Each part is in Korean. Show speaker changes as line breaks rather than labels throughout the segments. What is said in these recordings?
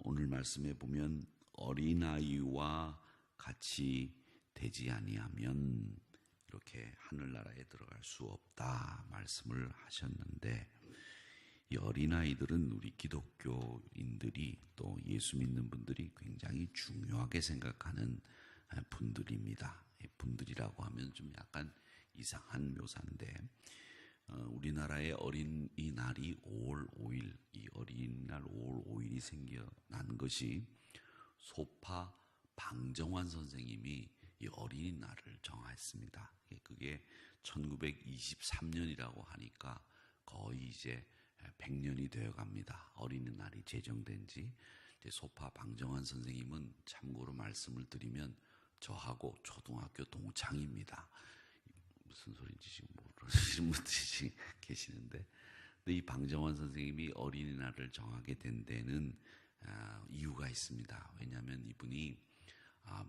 오늘 말씀에 보면 어린아이와 같이 되지 아니하면 이렇게 하늘나라에 들어갈 수 없다 말씀을 하셨는데, 이 어린아이들은 우리 기독교인들이 또 예수 믿는 분들이 굉장히 중요하게 생각하는 분들입니다. 분들이라고 하면 좀 약간 이상한 묘사인데, 우리나라의 어린이날이 5월 5일, 이 어린이날 5월 5일이 생겨난 것이 소파 방정환 선생님이 이 어린이날을 정했습니다. 그게 1923년이라고 하니까 거의 이제 100년이 되어 갑니다. 어린이날이 제정된 지. 소파 방정환 선생님은 참고로 말씀을 드리면 저하고 초등학교 동창입니다. 무슨 소리인지 지금 모르시는 분들이 계시는데, 근데 이 방정환 선생님이 어린이날을 정하게 된 데는 이유가 있습니다. 왜냐하면 이분이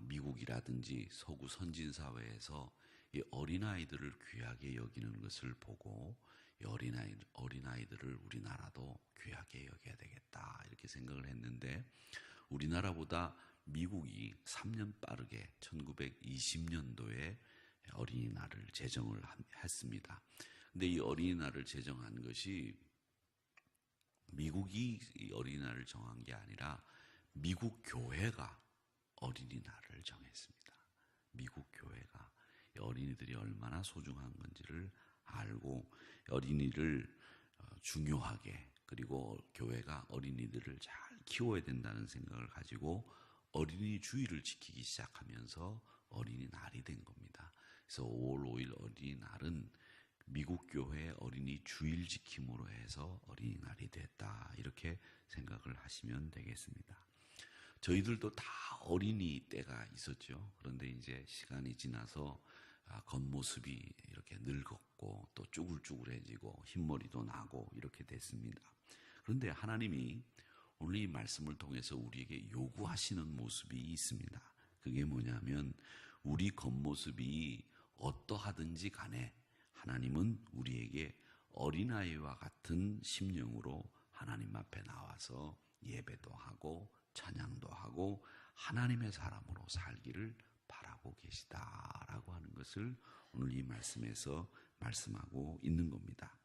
미국이라든지 서구 선진사회에서 이 어린아이들을 귀하게 여기는 것을 보고 이 어린아이들을 우리나라도 귀하게 여겨야 되겠다 이렇게 생각을 했는데, 우리나라보다 미국이 3년 빠르게 1920년도에 어린이날을 제정을 했습니다. 근데 이 어린이날을 제정한 것이 미국이 이 어린이날을 정한 게 아니라 미국 교회가 어린이날을 정했습니다. 미국 교회가 어린이들이 얼마나 소중한 건지를 알고 어린이를 중요하게, 그리고 교회가 어린이들을 잘 키워야 된다는 생각을 가지고 어린이 주일을 지키기 시작하면서 어린이날이 된 겁니다. 그래서 5월 5일 어린이날은 미국 교회의 어린이 주일 지킴으로 해서 어린이날이 됐다 이렇게 생각을 하시면 되겠습니다. 저희들도 다 어린이 때가 있었죠. 그런데 이제 시간이 지나서 겉모습이 이렇게 늙었고 또 쭈글쭈글해지고 흰머리도 나고 이렇게 됐습니다. 그런데 하나님이 오늘 이 말씀을 통해서 우리에게 요구하시는 모습이 있습니다. 그게 뭐냐면, 우리 겉모습이 어떠하든지 간에 하나님은 우리에게 어린아이와 같은 심령으로 하나님 앞에 나와서 예배도 하고 찬양도 하고 하나님의 사람으로 살기를 바라고 계시다라고 하는 것을 오늘 이 말씀에서 말씀하고 있는 겁니다.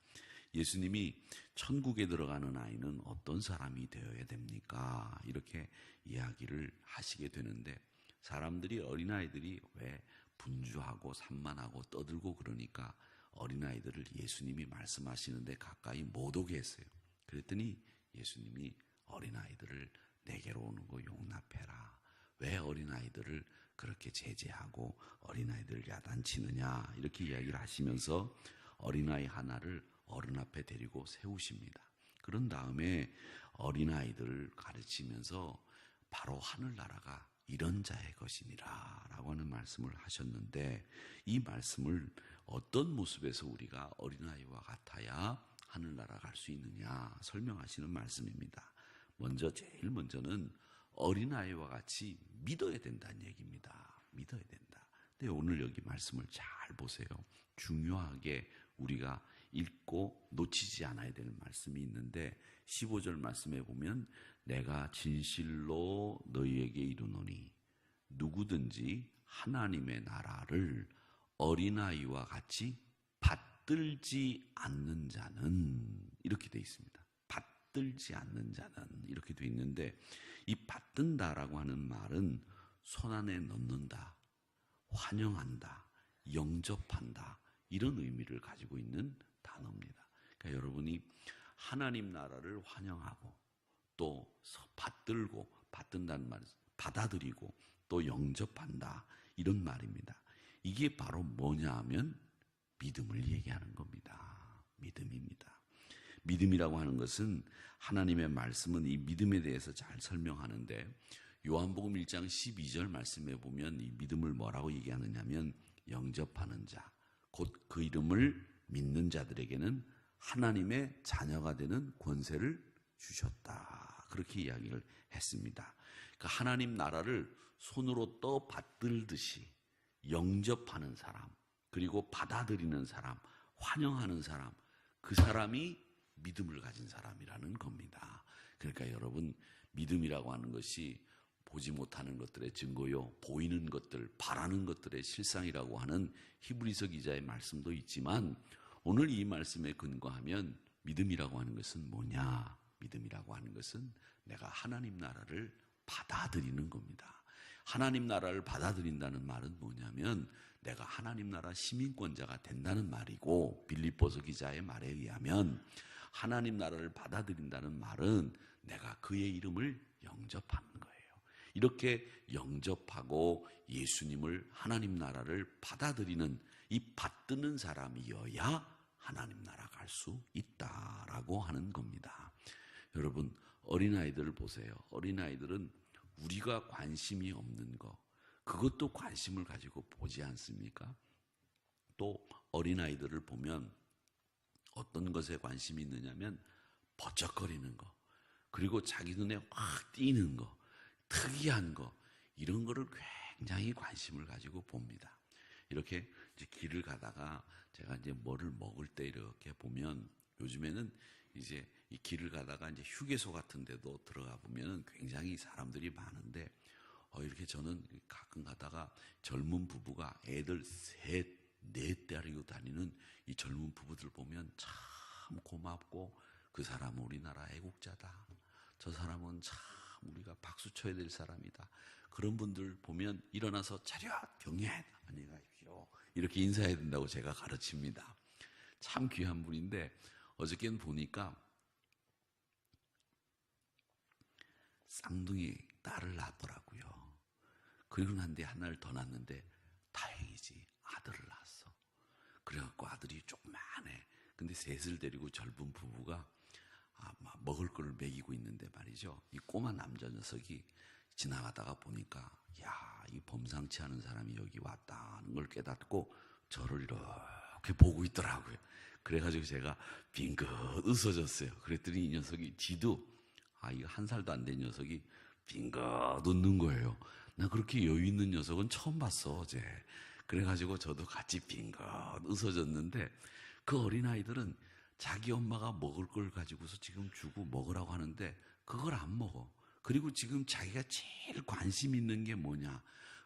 예수님이 천국에 들어가는 아이는 어떤 사람이 되어야 됩니까? 이렇게 이야기를 하시게 되는데, 사람들이 어린아이들이 왜 분주하고 산만하고 떠들고 그러니까 어린아이들을 예수님이 말씀하시는데 가까이 못 오게 했어요. 그랬더니 예수님이 어린아이들을 내게로 오는 거 용납해라. 왜 어린아이들을 그렇게 제재하고 어린아이들을 야단치느냐 이렇게 이야기를 하시면서 어린아이 하나를 어른 앞에 데리고 세우십니다. 그런 다음에 어린아이들을 가르치면서 바로 하늘나라가 이런 자의 것이니라 라고 하는 말씀을 하셨는데, 이 말씀을 어떤 모습에서 우리가 어린아이와 같아야 하늘나라 갈 수 있느냐 설명하시는 말씀입니다. 제일 먼저는 어린아이와 같이 믿어야 된다는 얘기입니다. 믿어야 된다. 근데 오늘 여기 말씀을 잘 보세요. 중요하게 우리가 읽고 놓치지 않아야 될 말씀이 있는데, 15절 말씀에 보면 내가 진실로 너희에게 이르노니 누구든지 하나님의 나라를 어린아이와 같이 받들지 않는 자는, 이렇게 돼 있습니다. 받들지 않는 자는 이렇게 돼 있는데, 이 받든다라고 하는 말은 손 안에 넣는다, 환영한다, 영접한다 이런 의미를 가지고 있는 단어입니다. 그러니까 여러분이 하나님 나라를 환영하고 또 받들고, 받든다는 말은 받아들이고 또 영접한다 이런 말입니다. 이게 바로 뭐냐 하면 믿음을 얘기하는 겁니다. 믿음입니다. 믿음이라고 하는 것은, 하나님의 말씀은 이 믿음에 대해서 잘 설명하는데, 요한복음 1장 12절 말씀에 보면 이 믿음을 뭐라고 얘기하느냐면, 영접하는 자, 곧 그 이름을 믿는 자들에게는 하나님의 자녀가 되는 권세를 주셨다. 그렇게 이야기를 했습니다. 그러니까 하나님 나라를 손으로 떠 받들듯이 영접하는 사람, 그리고 받아들이는 사람, 환영하는 사람, 그 사람이 믿음을 가진 사람이라는 겁니다. 그러니까 여러분, 믿음이라고 하는 것이 보지 못하는 것들의 증거요, 보이는 것들, 바라는 것들의 실상이라고 하는 히브리서 기자의 말씀도 있지만, 오늘 이 말씀에 근거하면 믿음이라고 하는 것은 뭐냐? 믿음이라고 하는 것은 내가 하나님 나라를 받아들이는 겁니다. 하나님 나라를 받아들인다는 말은 뭐냐면 내가 하나님 나라 시민권자가 된다는 말이고, 빌립보서 기자의 말에 의하면 하나님 나라를 받아들인다는 말은 내가 그의 이름을 영접하는 거예요. 이렇게 영접하고 예수님을, 하나님 나라를 받아들이는 이 받드는 사람이어야 하나님 나라 갈 수 있다라고 하는 겁니다. 여러분, 어린아이들을 보세요. 어린아이들은 우리가 관심이 없는 거, 그것도 관심을 가지고 보지 않습니까? 또 어린아이들을 보면 어떤 것에 관심이 있느냐면 버쩍거리는 거, 그리고 자기 눈에 확 띄는 거, 특이한 거, 이런 거를 굉장히 관심을 가지고 봅니다. 이렇게 이제 길을 가다가 제가 이제 뭐를 먹을 때 이렇게 보면, 요즘에는 이제 이 길을 가다가 이제 휴게소 같은 데도 들어가 보면 굉장히 사람들이 많은데, 이렇게 저는 가끔 가다가 젊은 부부가 애들 셋, 넷 데리고 다니는 이 젊은 부부들 보면 참 고맙고, 그 사람은 우리나라 애국자다, 저 사람은 참 우리가 박수 쳐야 될 사람이다, 그런 분들 보면 일어나서 차렷 경례 안녕히 가십시오 이렇게 인사해야 된다고 제가 가르칩니다. 참 귀한 분인데 어저께는 보니까 쌍둥이 딸을 낳았더라고요. 그리고 난 뒤에 하나를 더 낳았는데 다행이지 아들을 낳았어. 그래갖고 아들이 조그만해. 근데 셋을 데리고 젊은 부부가 먹을 걸 먹이고 있는데 말이죠, 이 꼬마 남자 녀석이 지나가다가 보니까 이 범상치 않은 사람이 여기 왔다는 걸 깨닫고 저를 이렇게 보고 있더라고요. 그래가지고 제가 빙긋 웃어졌어요. 그랬더니 이 녀석이 지도 이거 1살도 안 된 녀석이 빙긋 웃는 거예요. 나 그렇게 여유 있는 녀석은 처음 봤어 어제. 그래가지고 저도 같이 빙긋 웃어졌는데, 그 어린아이들은 자기 엄마가 먹을 걸 가지고서 지금 주고 먹으라고 하는데 그걸 안 먹어. 그리고 지금 자기가 제일 관심 있는 게 뭐냐,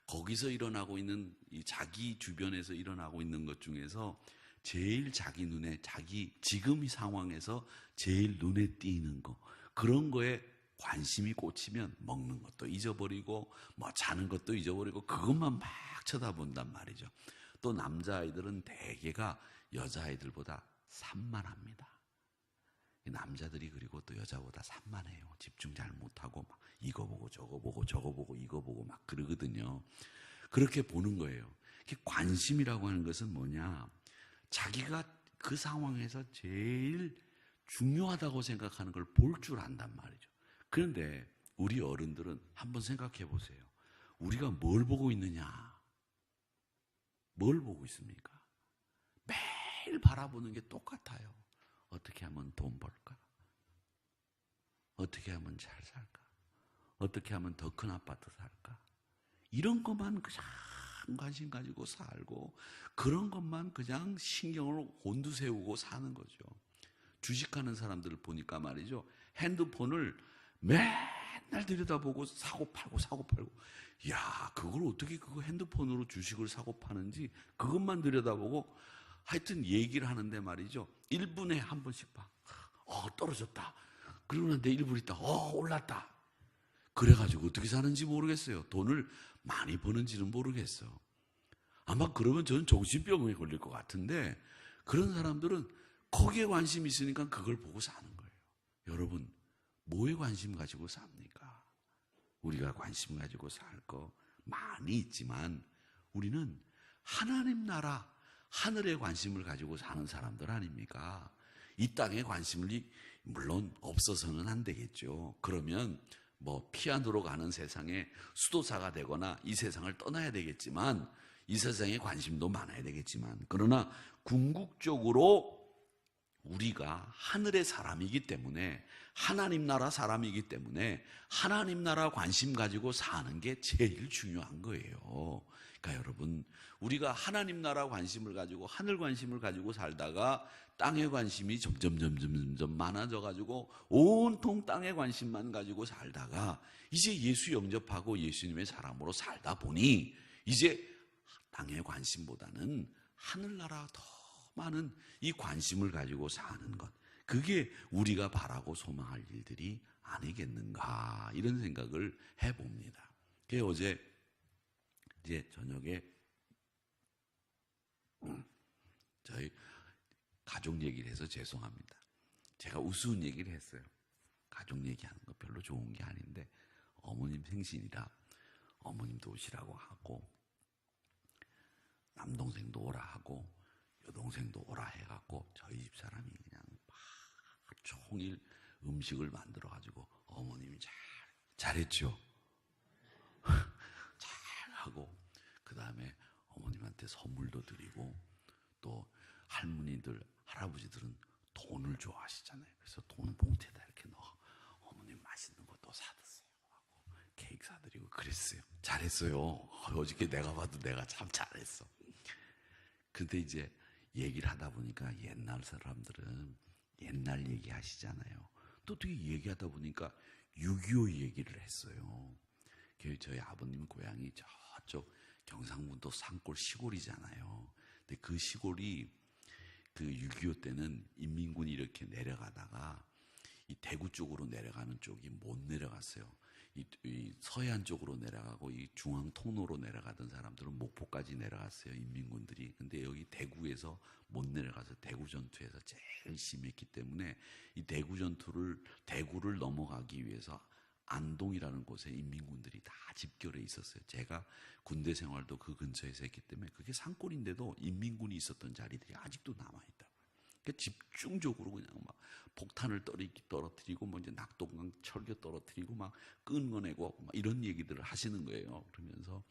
거기서 일어나고 있는, 이 자기 주변에서 일어나고 있는 것 중에서 제일 자기 눈에, 자기 지금 이 상황에서 제일 눈에 띄는 거, 그런 거에 관심이 꽂히면 먹는 것도 잊어버리고 자는 것도 잊어버리고 그것만 막 쳐다본단 말이죠. 또 남자아이들은 대개가 여자아이들보다 산만합니다. 남자들이 그리고 또 여자보다 산만해요. 집중 잘 못하고 막 이거 보고 저거 보고 저거 보고 이거 보고 막 그러거든요. 그렇게 보는 거예요. 관심이라고 하는 것은 뭐냐, 자기가 그 상황에서 제일 중요하다고 생각하는 걸 볼 줄 안단 말이죠. 그런데 우리 어른들은 한번 생각해 보세요. 우리가 뭘 보고 있느냐? 뭘 보고 있습니까? 매일 바라보는 게 똑같아요. 어떻게 하면 돈 벌까? 어떻게 하면 잘 살까? 어떻게 하면 더 큰 아파트 살까? 이런 것만 그냥 관심 가지고 살고, 그런 것만 그냥 신경을 곤두세우고 사는 거죠. 주식하는 사람들을 보니까 말이죠, 핸드폰을 맨날 들여다보고 사고 팔고 사고 팔고, 그걸 어떻게 그거 핸드폰으로 주식을 사고 파는지 그것만 들여다보고, 하여튼 얘기를 하는데 말이죠, 1분에 한 번씩 봐. 떨어졌다. 그러고 난 뒤에 1분 있다. 올랐다. 그래가지고 어떻게 사는지 모르겠어요. 돈을 많이 버는지는 모르겠어. 아마 그러면 저는 정신병에 걸릴 것 같은데, 그런 사람들은 거기에 관심이 있으니까 그걸 보고 사는 거예요. 여러분, 뭐에 관심 가지고 삽니까? 우리가 관심 가지고 살 거 많이 있지만 우리는 하나님 나라, 하늘에 관심을 가지고 사는 사람들 아닙니까? 이 땅에 관심이 물론 없어서는 안 되겠죠. 그러면 피아노로 가는 세상에 수도사가 되거나 이 세상을 떠나야 되겠지만, 이 세상에 관심도 많아야 되겠지만, 그러나 궁극적으로 우리가 하늘의 사람이기 때문에, 하나님 나라 사람이기 때문에 하나님 나라 관심 가지고 사는 게 제일 중요한 거예요. 그러니까 여러분, 우리가 하나님 나라 관심을 가지고, 하늘 관심을 가지고 살다가 땅에 관심이 점점 많아져가지고 온통 땅에 관심만 가지고 살다가 이제 예수 영접하고 예수님의 사람으로 살다 보니 이제 땅의 관심보다는 하늘나라 더 많은 이 관심을 가지고 사는 것, 그게 우리가 바라고 소망할 일들이 아니겠는가, 이런 생각을 해봅니다. 어제 이제 저녁에 저희 가족 얘기를 해서 죄송합니다. 제가 우스운 얘기를 했어요. 가족 얘기하는 거 별로 좋은 게 아닌데 어머님 생신이라 어머님도 오시라고 하고 남동생도 오라 하고 여동생도 오라 해갖고 저희 집사람이 그냥 막 종일 음식을 만들어가지고 어머님이 잘했죠. 잘하고 그 다음에 어머님한테 선물도 드리고 또 할머니들 할아버지들은 돈을 좋아하시잖아요. 그래서 돈을 봉투에다 이렇게 넣어 어머님 맛있는 것도 사드세요 하고 케이크 사드리고 그랬어요. 잘했어요. 어저께 내가 봐도 내가 참 잘했어. 근데 이제 얘기를 하다 보니까 옛날 사람들은 옛날 얘기 하시잖아요. 또 어떻게 얘기하다 보니까 6.25 얘기를 했어요. 저희 아버님 고향이 저쪽 경상북도 산골 시골이잖아요. 근데 그 시골이 그 6.25 때는 인민군이 이렇게 내려가다가 이 대구 쪽으로 내려가는 쪽이 못 내려갔어요. 이 서해안 쪽으로 내려가고 이 중앙 통로로 내려가던 사람들은 목포까지 내려갔어요, 인민군들이. 근데 여기 대구에서 못 내려가서 대구 전투에서 제일 심했기 때문에 이 대구를 넘어가기 위해서 안동이라는 곳에 인민군들이 다 집결해 있었어요. 제가 군대 생활도 그 근처에서 했기 때문에 그게 산골인데도 인민군이 있었던 자리들이 아직도 남아있다고요. 그러니까 집중적으로 그냥 막 폭탄을 떨어뜨리고 뭐 이제 낙동강 철교 떨어뜨리고 막 끊어내고 막 이런 얘기들을 하시는 거예요. 그러면서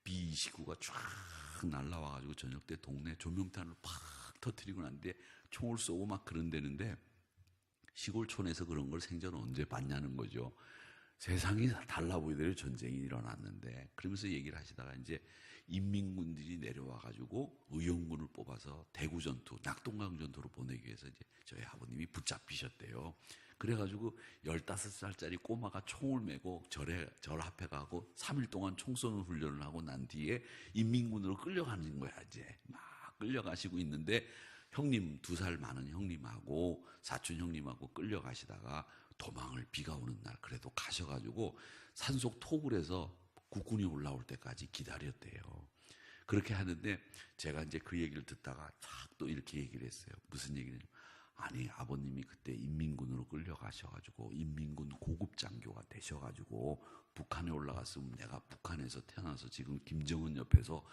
B-29가 쫙 날라와가지고 저녁 때 동네 조명탄을 팍 터뜨리고 난데 총을 쏘고 막 그런다는데 시골촌에서 그런 걸 생전 언제 봤냐는 거죠. 세상이 달라 보이더래요. 전쟁이 일어났는데. 그러면서 얘기를 하시다가 이제 인민군들이 내려와가지고 의용군을 뽑아서 대구 전투, 낙동강 전투로 보내기 위해서 이제 저희 아버님이 붙잡히셨대요. 그래가지고 15살짜리 꼬마가 총을 메고 절 앞에 가고 3일 동안 총 쏘는 훈련을 하고 난 뒤에 인민군으로 끌려가는 거야. 이제 막 끌려가시고 있는데 형님 2살 많은 형님하고 사촌 형님하고 끌려가시다가 도망을 비가 오는 날 그래도 가셔가지고 산속 토굴에서 국군이 올라올 때까지 기다렸대요. 그렇게 하는데 제가 이제 그 얘기를 듣다가 또 이렇게 얘기를 했어요. 무슨 얘기냐? 아니 아버님이 그때 인민군으로 끌려가셔가지고 인민군 고급 장교가 되셔가지고 북한에 올라갔으면 내가 북한에서 태어나서 지금 김정은 옆에서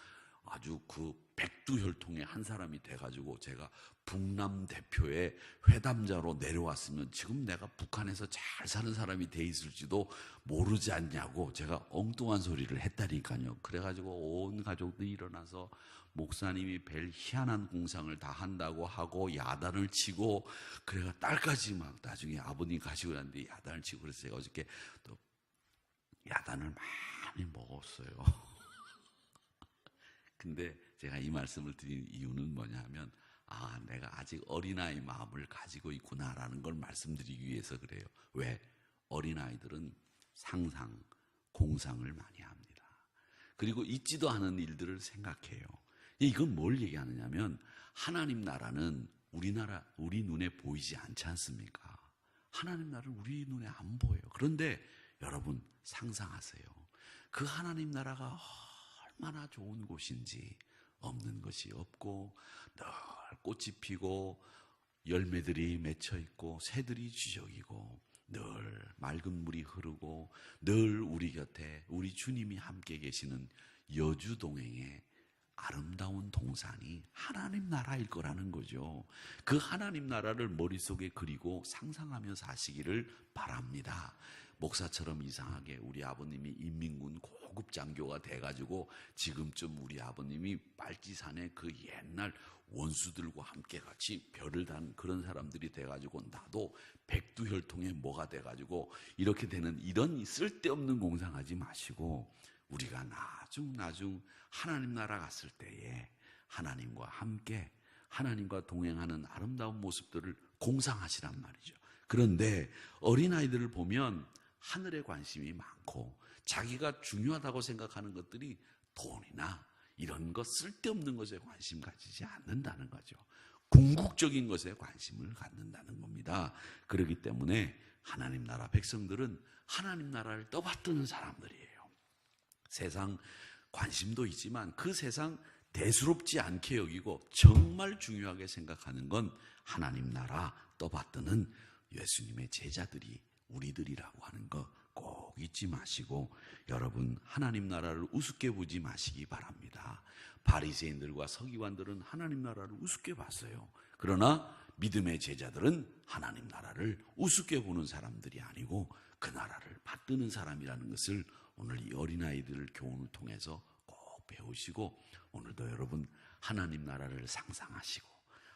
아주 그 백두혈통의 한 사람이 돼가지고 제가 북남 대표의 회담자로 내려왔으면 지금 내가 북한에서 잘 사는 사람이 돼 있을지도 모르지 않냐고 제가 엉뚱한 소리를 했다니까요. 그래가지고 온 가족들이 일어나서 목사님이 별 희한한 공상을 다 한다고 하고 야단을 치고 그래가 딸까지 막 나중에 아버님 가시고 났는데 야단을 치고 그래서 제가 어저께 또 야단을 많이 먹었어요. 근데 제가 이 말씀을 드린 이유는 뭐냐 하면 내가 아직 어린아이 마음을 가지고 있구나라는 걸 말씀드리기 위해서 그래요. 왜? 어린아이들은 상상, 공상을 많이 합니다. 그리고 있지도 않은 일들을 생각해요. 이건 뭘 얘기하느냐면 하나님 나라는 우리 눈에 보이지 않지 않습니까? 하나님 나라는 우리 눈에 안 보여요. 그런데 여러분 상상하세요. 그 하나님 나라가 얼마나 좋은 곳인지. 없는 것이 없고 늘 꽃이 피고 열매들이 맺혀 있고 새들이 지저귀고 늘 맑은 물이 흐르고 늘 우리 곁에 우리 주님이 함께 계시는 여주동행의 아름다운 동산이 하나님 나라일 거라는 거죠. 그 하나님 나라를 머릿속에 그리고 상상하며 사시기를 바랍니다. 목사처럼 이상하게 우리 아버님이 인민군 고급 장교가 돼가지고 지금쯤 우리 아버님이 빨치산에 그 옛날 원수들과 함께 같이 별을 단 그런 사람들이 돼가지고 나도 백두혈통에 뭐가 돼가지고 이렇게 되는 이런 쓸데없는 공상하지 마시고 우리가 나중 하나님 나라 갔을 때에 하나님과 함께 하나님과 동행하는 아름다운 모습들을 공상하시란 말이죠. 그런데 어린아이들을 보면 하늘에 관심이 많고 자기가 중요하다고 생각하는 것들이 돈이나 이런 것 쓸데없는 것에 관심 가지지 않는다는 거죠. 궁극적인 것에 관심을 갖는다는 겁니다. 그렇기 때문에 하나님 나라 백성들은 하나님 나라를 떠받드는 사람들이에요. 세상 관심도 있지만 그 세상 대수롭지 않게 여기고 정말 중요하게 생각하는 건 하나님 나라 떠받드는 예수님의 제자들이 우리들이라고 하는 거 꼭 잊지 마시고 여러분 하나님 나라를 우습게 보지 마시기 바랍니다. 바리새인들과 서기관들은 하나님 나라를 우습게 봤어요. 그러나 믿음의 제자들은 하나님 나라를 우습게 보는 사람들이 아니고 그 나라를 받드는 사람이라는 것을 오늘 이 어린아이들 교훈을 통해서 꼭 배우시고 오늘도 여러분 하나님 나라를 상상하시고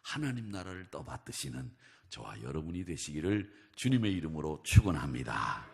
하나님 나라를 떠받드시는 저와 여러분이 되시기를 주님의 이름으로 축원합니다.